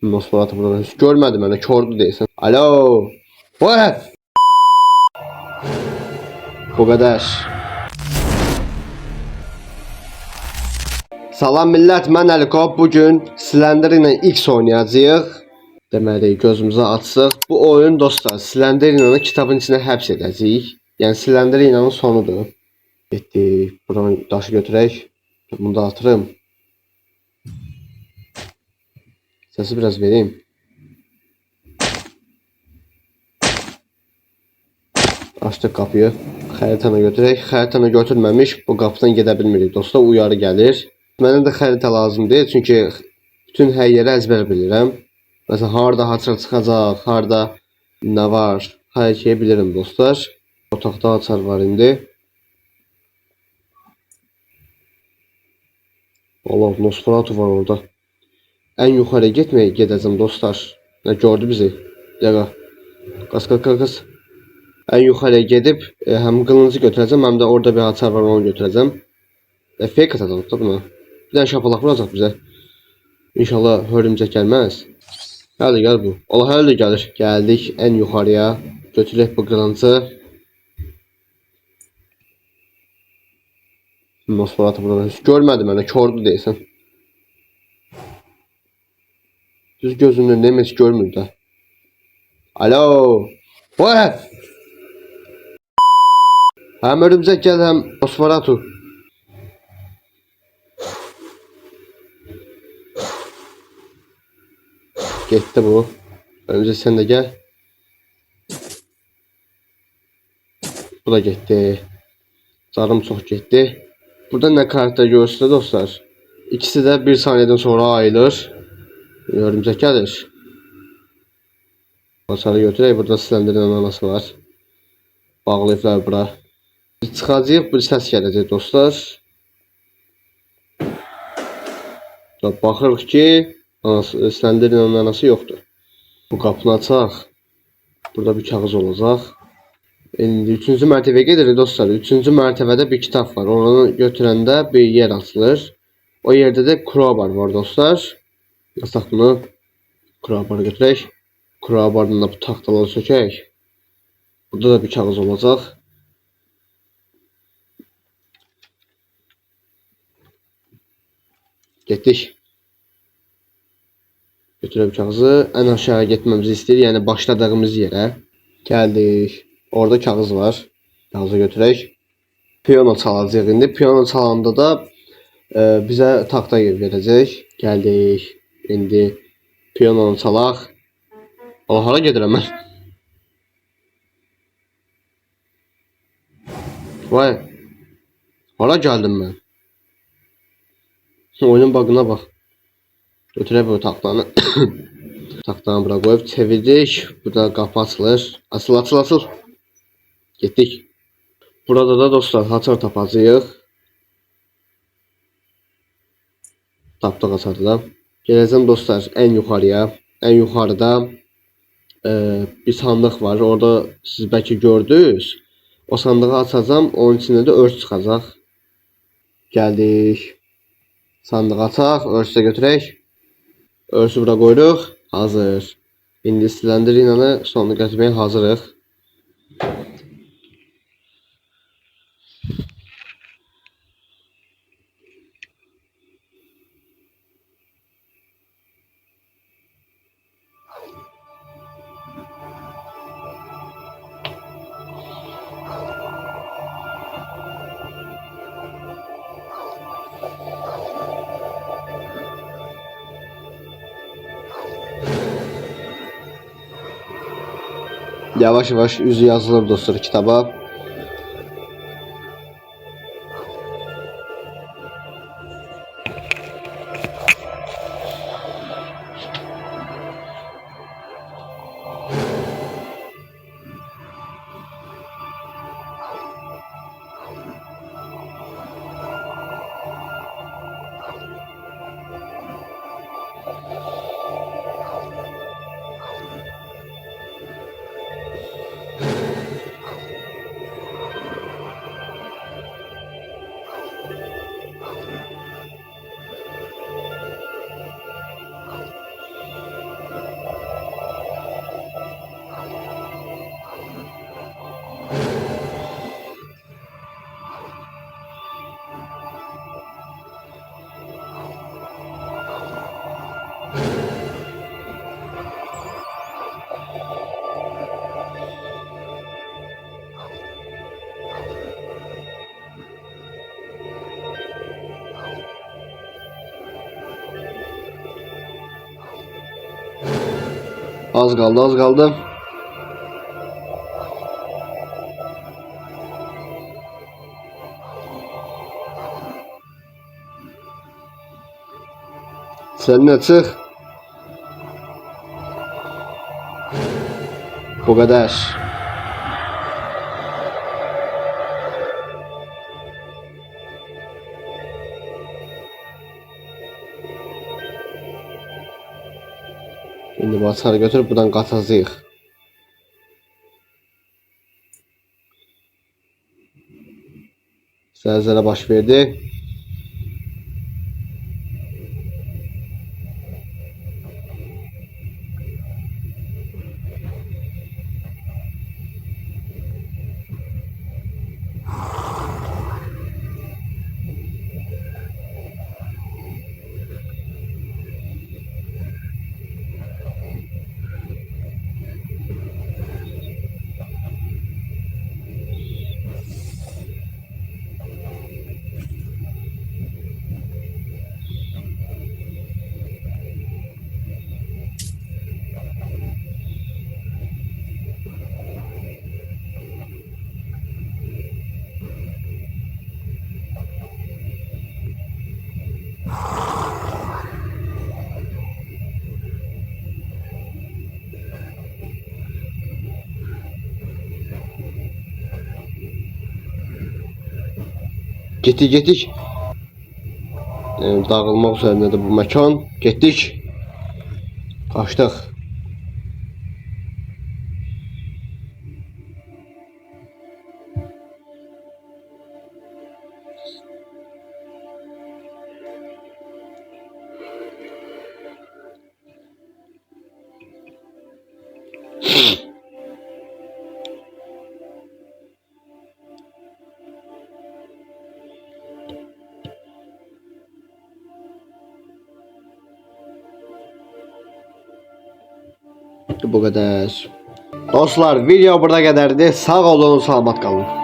Nosferatu buradan hiç görmedim ben. Kördü değilsen. Alo. Vay. Bu kadar. Salam millət, mən Əlikop. Bugün Slender ilə X oynayacağıq. Deməli, gözümüzü açsaq. Bu oyun dostlar, Slender ilə kitabın içinə həbs edəcəyik. Yəni Slender ilə sonudur. Getdik. Buradan daşı götürək. Bunu da atırım. Sesi biraz vereyim. Açdıq qapıyı. Xəritəni götürək. Xəritəni götürməmiş bu qapıdan gedə bilmirik. Dostlar, uyarı gəlir. Mənə də xəritə lazım deyil, çünki bütün hər yeri əzbər bilirəm. Məsələn, harda açar çıxacaq, harda nə var, hər şeyi bilirəm dostlar. Otaqda açar var indi. Allah, Nosferatu var orada. Ən yuxarıya gedəcəm dostlar. Nə gördü bizi? Yaqa. Qas. Ən yuxarıya gedib həm qılıncı götürəcəm, həm də orada bir açar var, onu götürəcəm. Fake atacaq da buna. Bir dənə şapalaq vuracaq bizə. İnşallah hörümcək gəlməz. Hələ gəl bu. Allah, hələ gəlir. Gəldik ən yuxarıya. Götürək bu qılıncı. Nosferatu buradan hiç görmədim mən. Kördü deyəsən. Düz gözünün önündə heç görmür də. Alo. Vay. Həm hörümcək gəl, həm Nosferatu. Getdi bu. Önce sen de gel. Bu da getdi. Canım çok getdi. Burada ne karakter görürsünüz dostlar? İkisi de bir saniyeden sonra ayılır. Örümcek gelir. Basarı götürək. Burada Slender'in anası var. Bağlayıblar bura. Çıxacaq, bir səs gələcək dostlar. Baxırıq ki, Slender'in anası yoktur. Bu qapını açaq. Burada bir kağız olacaq. İndi 3-cü mərtəbəyə gedirik dostlar. 3-cü mərtəbədə bir kitab var. Onu götürəndə bir yer açılır. O yerdə də crowbar var dostlar. Açaq bunu. Crowbarı götürək. Crowbardan da bu taxtaları sökək. Burada da bir kağız olacaq. Getdik. Götürüb kağızı ən aşağı getməmizi istəyir, yəni başladığımız yerə. Gəldik. Orada kağız var. Kağızı götürək. Piyano çalacaq indi. Piyano çalanda da bizə taxta yer verəcək. Gəldik. İndi piyanonu çalaq. Allah, hara gedirəm mən? Vay. Hara gəldim mən? Oyunun bug'ına bax. Götürək bu taxtanı. Taxtanı bura qoyub çeviririk. Burada qapı açılır. Açıl. Getdik. Burada da dostlar açar tapacağıq. Tapdıq açarı da. Gələcəm dostlar ən yuxarıya. Ən yuxarıda bir sandıq var. Orada siz bəlkə gördünüz. O sandığı açacağım. Onun içində də örs çıxacaq. Gəldik. Sandığı açaq. Örsü götürək. Örsü bura qoyuruq. Hazır. İndi Slender ilə sonunu gətirməyə hazırıq. Yavaş yavaş üzü yazılır dostlar kitaba. Az kaldı, az kaldı. Seninle çık. Bu kadar. Şimdi basarı götürüp buradan kaçacağıq. Zəlzələ baş verdi. Getdik, getdik. Dağılmaq üzərindədir bu məkan. Getdik. Qaçdıq. Bu kadar. Dostlar, video burada kadardı. Sağ olun, salamat kalın.